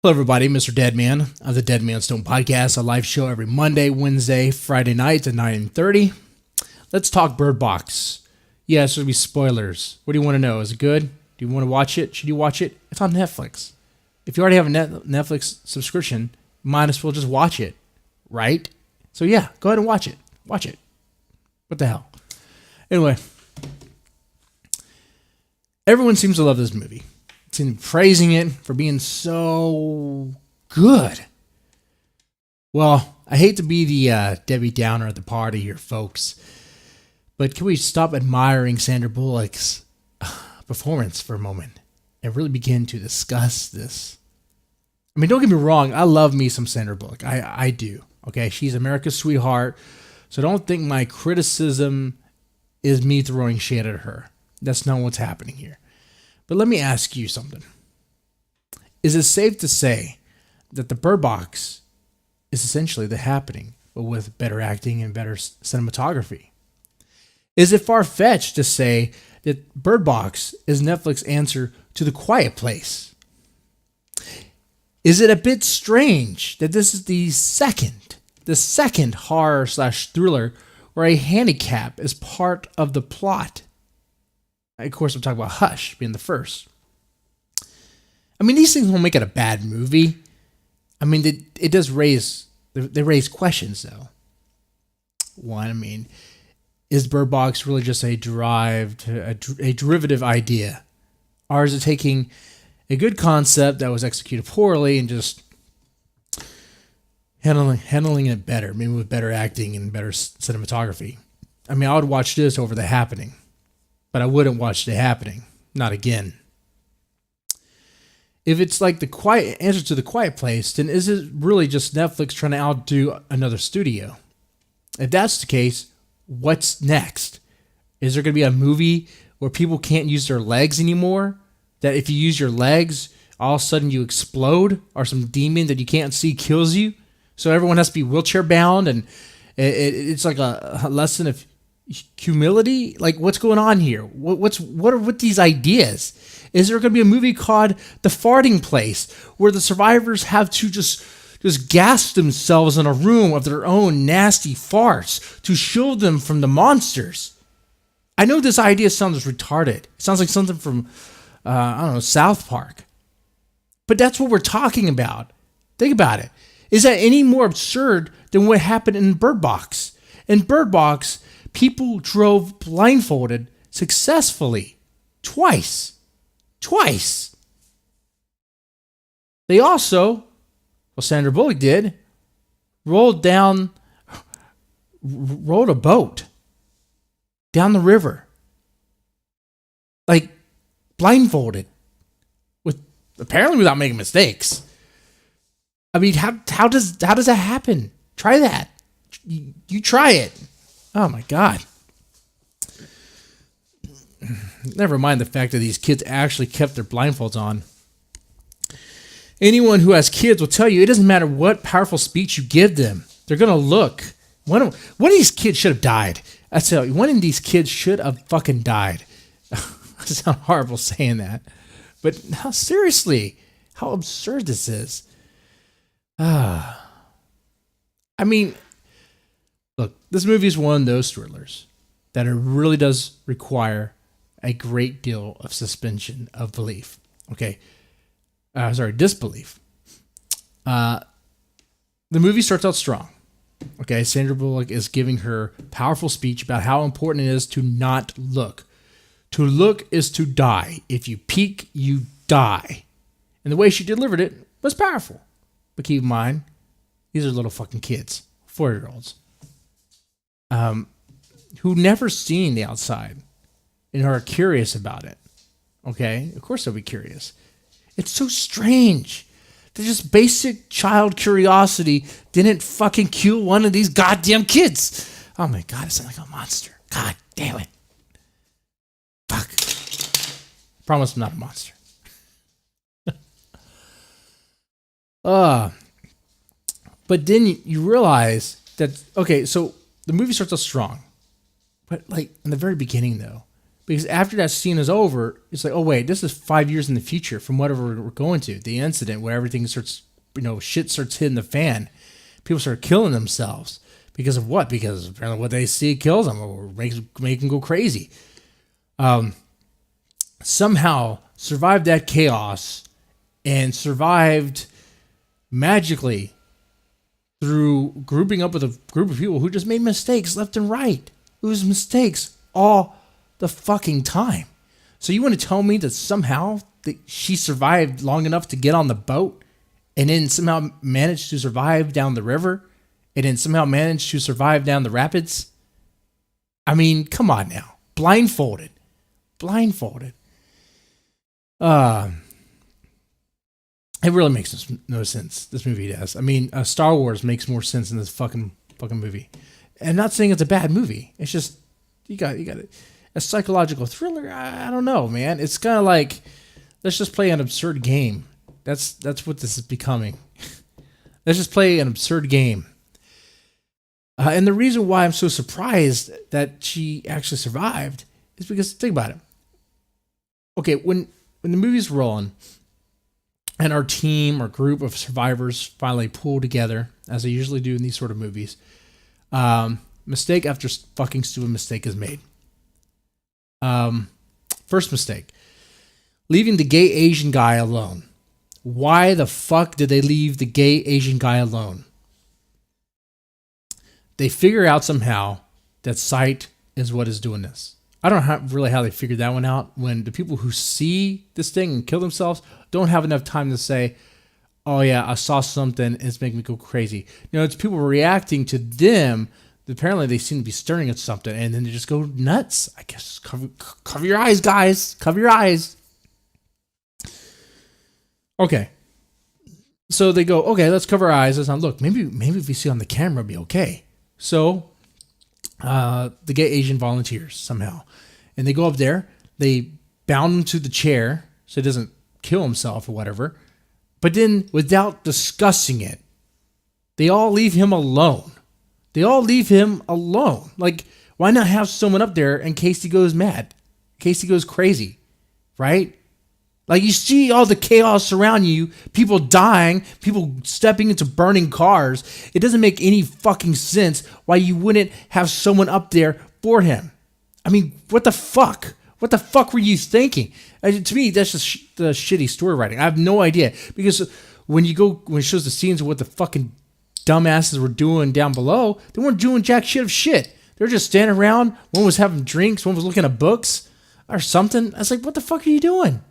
Hello, everybody. Mr. Deadman of the Deadman Stone Podcast, a live show every Monday, Wednesday, Friday night at 9:30. Let's talk Bird Box. Yes, there'll be spoilers. What do you want to know? Is it good? Do you want to watch it? Should you watch it? It's on Netflix. If you already have a Netflix subscription, might as well just watch it, right? So yeah, go ahead and watch it. Watch it. What the hell? Anyway, everyone seems to love this movie. Seems praising it for being so good. Well, I hate to be the Debbie Downer at the party here, folks, but can we stop admiring Sandra Bullock's performance for a moment and really begin to discuss this? I mean, don't get me wrong. I love me some Sandra Bullock. I do. Okay, she's America's sweetheart. So don't think my criticism is me throwing shade at her. That's not what's happening here. But let me ask you something. Is it safe to say that the Bird Box is essentially The Happening, but with better acting and better cinematography? Is it far-fetched to say that Bird Box is Netflix's answer to The Quiet Place? Is it a bit strange that this is the second horror/thriller where a handicap is part of the plot? Of course, I'm talking about Hush being the first. I mean, these things won't make it a bad movie. I mean, it does raise questions, though. One, I mean, is Bird Box really just a derivative idea? Or is it taking a good concept that was executed poorly and just handling it better, maybe with better acting and better cinematography? I mean, I would watch this over The Happening. But I wouldn't watch The Happening. Not again. If it's like the quiet answer to The Quiet Place, then is it really just Netflix trying to outdo another studio? If that's the case, what's next? Is there going to be a movie where people can't use their legs anymore? That if you use your legs, all of a sudden you explode? Or some demon that you can't see kills you? So everyone has to be wheelchair bound, and it's like a lesson of humility? Like, what's going on here? What are with these ideas? Is there going to be a movie called The Farting Place where the survivors have to just gas themselves in a room of their own nasty farts to shield them from the monsters? I know this idea sounds retarded. It sounds like something from I don't know, South Park. But that's what we're talking about. Think about it. Is that any more absurd than what happened in Bird Box? In Bird Box, people drove blindfolded successfully. Twice. They also, Sandra Bullock did, rolled a boat down the river. Like, blindfolded. Apparently without making mistakes. I mean, how does that happen? Try that. You try it. Oh my God. Never mind the fact that these kids actually kept their blindfolds on. Anyone who has kids will tell you it doesn't matter what powerful speech you give them. They're going to look. One of these kids should have died. I tell you, one of these kids should have fucking died. I sound horrible saying that. But no, seriously, how absurd this is. I mean, look, this movie is one of those thrillers that it really does require a great deal of suspension of belief. Okay. Disbelief. The movie starts out strong. Okay. Sandra Bullock is giving her powerful speech about how important it is to not look. To look is to die. If you peek, you die. And the way she delivered it was powerful. But keep in mind, these are little fucking kids, 4-year-olds. Who never seen the outside and are curious about it. Okay? Of course they'll be curious. It's so strange that just basic child curiosity didn't fucking kill one of these goddamn kids. Oh my God, it sounds like a monster. God damn it. Fuck. Promise I'm not a monster. But then you realize that, okay, so the movie starts out strong. But like in the very beginning though, Because after that scene is over, it's like, oh wait, this is 5 years in the future from whatever we're going to. The incident where everything starts, shit starts hitting the fan. People start killing themselves. Because of what? Because apparently what they see kills them or makes them go crazy. Somehow survived that chaos and survived magically through grouping up with a group of people who just made mistakes left and right. It was mistakes all the fucking time. So you want to tell me that somehow she survived long enough to get on the boat and then somehow managed to survive down the river and then somehow managed to survive down the rapids? I mean, come on now. Blindfolded. It really makes no sense. This movie does. I mean, Star Wars makes more sense in this fucking movie. And I'm not saying it's a bad movie. It's just you got it. A psychological thriller. I don't know, man. It's kind of like let's just play an absurd game. That's what this is becoming. Let's just play an absurd game. And the reason why I'm so surprised that she actually survived is because think about it. Okay, when the movie's rolling and our team or group of survivors finally pull together, as they usually do in these sort of movies, mistake after fucking stupid mistake is made. First mistake, leaving the gay Asian guy alone. Why the fuck did they leave the gay Asian guy alone? They figure out somehow that sight is what is doing this. I don't know really how they figured that one out when the people who see this thing and kill themselves don't have enough time to say, oh yeah, I saw something and it's making me go crazy. It's people reacting to them. Apparently they seem to be staring at something and then they just go nuts. I guess cover your eyes, guys. Cover your eyes. Okay. So they go, okay, let's cover our eyes. Let's not look. Maybe if we see on the camera, it'll be okay. So the gay Asian volunteers somehow. And they go up there. They bound him to the chair so he doesn't kill himself or whatever. But then without discussing it, they all leave him alone. Like, why not have someone up there in case he goes mad? In case he goes crazy, right? Like, you see all the chaos around you, people dying, people stepping into burning cars. It doesn't make any fucking sense why you wouldn't have someone up there for him. I mean, what the fuck? What the fuck were you thinking? To me, that's just the shitty story writing. I have no idea. Because when it shows the scenes of what the fucking dumbasses were doing down below, they weren't doing jack shit of shit. They were just standing around. One was having drinks. One was looking at books or something. I was like, what the fuck are you doing?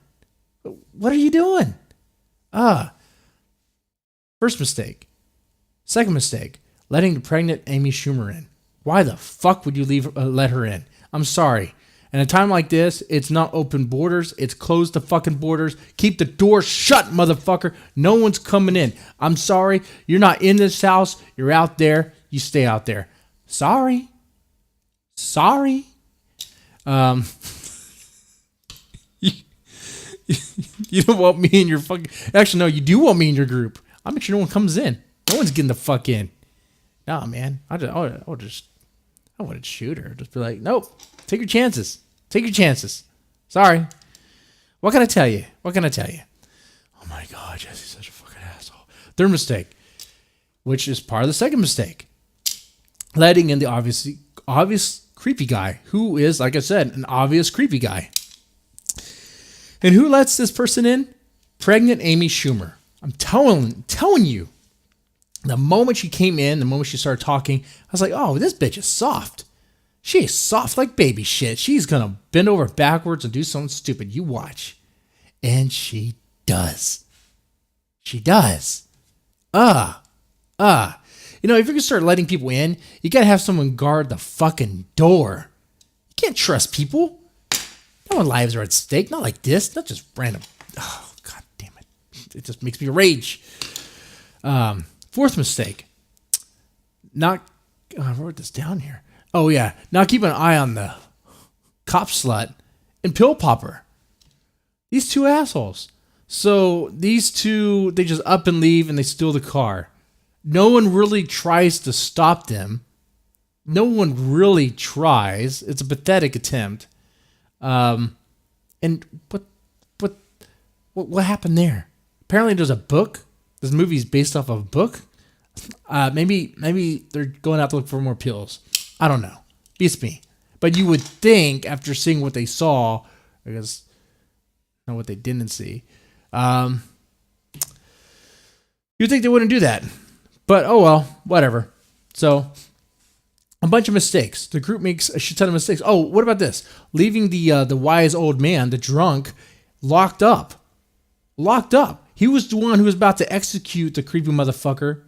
What are you doing? First mistake. Second mistake, letting the pregnant Amy Schumer in. Why the fuck would you let her in? I'm sorry. In a time like this, it's not open borders. It's close the fucking borders. Keep the door shut, motherfucker. No one's coming in. I'm sorry. You're not in this house. You're out there. You stay out there. Sorry. You don't want me in your fucking... Actually, no, you do want me in your group. I'll make sure no one comes in. No one's getting the fuck in. Nah, man. I wouldn't shoot her. Just be like, nope. Take your chances. Sorry. What can I tell you? Oh my God, Jesse's such a fucking asshole. Third mistake, which is part of the second mistake. Letting in the obvious creepy guy, who is, like I said, an obvious creepy guy. And who lets this person in? Pregnant Amy Schumer. I'm telling you, the moment she came in, the moment she started talking, I was like, oh, this bitch is soft. She is soft like baby shit. She's going to bend over backwards and do something stupid. You watch. And she does. If you're going to start letting people in, you got to have someone guard the fucking door. You can't trust people. No one's lives are at stake. Not like this. Not just random. Oh, God damn it. It just makes me rage. Fourth mistake. I wrote this down here. Oh, yeah. Not keeping an eye on the cop slut and pill popper. These two assholes. So these two, they just up and leave and they steal the car. No one really tries to stop them. No one really tries. It's a pathetic attempt. And what what happened there? Apparently, there's a book. This movie is based off of a book. Maybe they're going out to look for more pills. I don't know. Beats me. But you would think after seeing what they saw, I guess not what they didn't see. You'd think they wouldn't do that. But oh well, whatever. So a bunch of mistakes. The group makes a shit ton of mistakes. Oh, what about this? Leaving the wise old man, the drunk, locked up. Locked up. He was the one who was about to execute the creepy motherfucker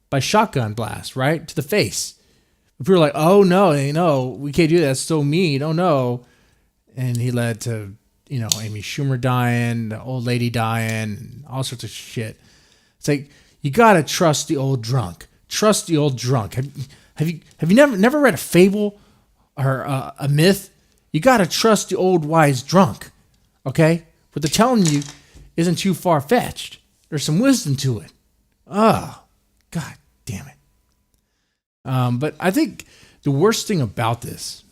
by shotgun blast, right? To the face. People were like, oh no, we can't do that. That's so mean. Oh no. And he led to, Amy Schumer dying, the old lady dying, all sorts of shit. It's like, you gotta trust the old drunk. Trust the old drunk. Have you never read a fable or a myth? You gotta trust the old wise drunk. Okay? What they're telling you isn't too far fetched. There's some wisdom to it. Oh, God damn it. But I think the worst thing about this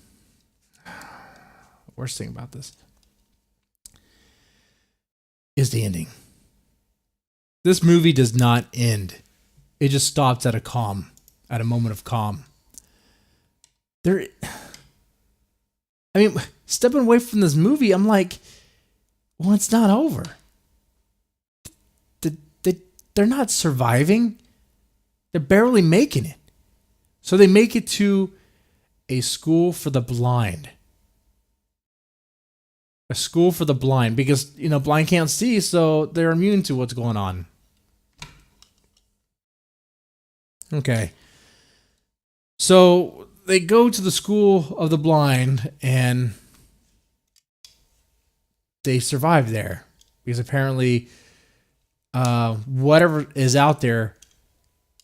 is the ending. This movie does not end. It just stops at a moment of calm. Stepping away from this movie, I'm like, well, it's not over. They're not surviving. They're barely making it. So they make it to a school for the blind. A school for the blind. Because, blind can't see, so they're immune to what's going on. Okay. So they go to the school of the blind and they survive there. Because apparently whatever is out there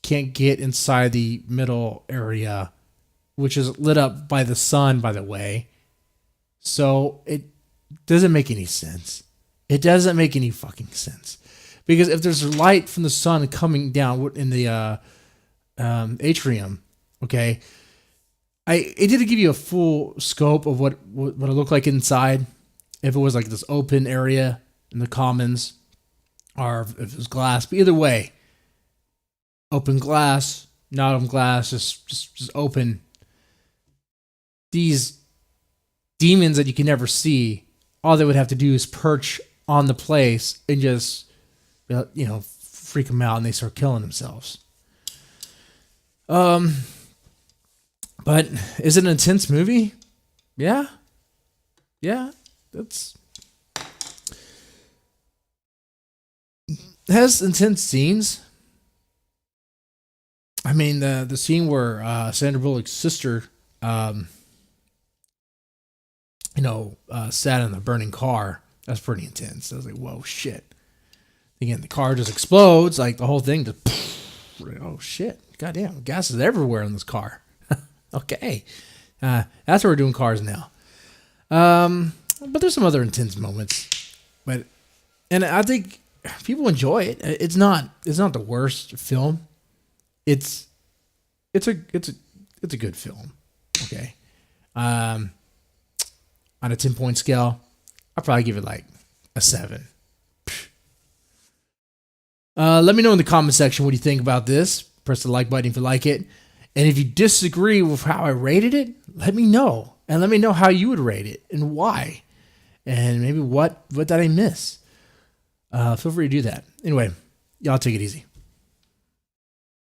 can't get inside the middle area, which is lit up by the sun, by the way. So it doesn't make any sense. It doesn't make any fucking sense. Because if there's light from the sun coming down in the atrium, okay, it didn't give you a full scope of what it looked like inside. If it was like this open area in the commons, or if it was glass. But either way, open glass, not open glass, just open. These demons that you can never see, all they would have to do is perch on the place and just, freak them out, and they start killing themselves. But is it an intense movie? Yeah. It has intense scenes. I mean, the scene where Sandra Bullock's sister, sat in the burning car. That's pretty intense. I was like, whoa, shit. Again, the car just explodes, like the whole thing just, oh shit. Goddamn, gas is everywhere in this car. Okay. That's what we're doing cars now. But there's some other intense moments. And I think people enjoy it. It's not the worst film. It's a good film. Okay. On a 10-point scale, I'll probably give it like a 7. Let me know in the comment section what you think about this. Press the like button if you like it. And if you disagree with how I rated it, let me know. And let me know how you would rate it and why. And maybe what did I miss? Feel free to do that. Anyway, y'all take it easy.